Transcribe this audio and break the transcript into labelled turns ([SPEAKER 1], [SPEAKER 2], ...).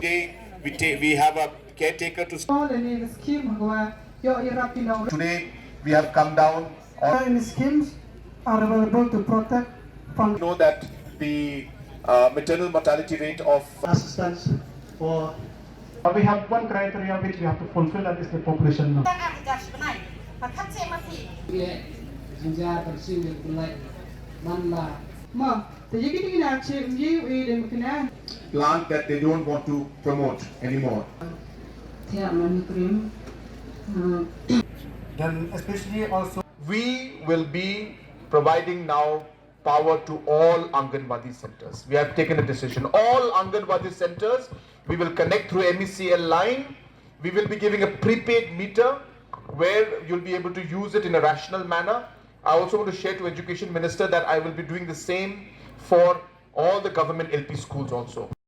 [SPEAKER 1] Today we have a caretaker to. Today we have come down on
[SPEAKER 2] schemes are available to protect from
[SPEAKER 1] know that the maternal mortality rate of
[SPEAKER 2] assistance for. We have one criteria which we have to fulfill, that is the population number.
[SPEAKER 1] plant that they don't want to promote anymore.
[SPEAKER 2] Then especially also
[SPEAKER 1] We will be providing now power to all Anganwadi centers. We have taken a decision. All Anganwadi centers, we will connect through MECL line. We will be giving a prepaid meter where you'll be able to use it in a rational manner. I also want to share to Education Minister that I will be doing the same for all the government LP schools also.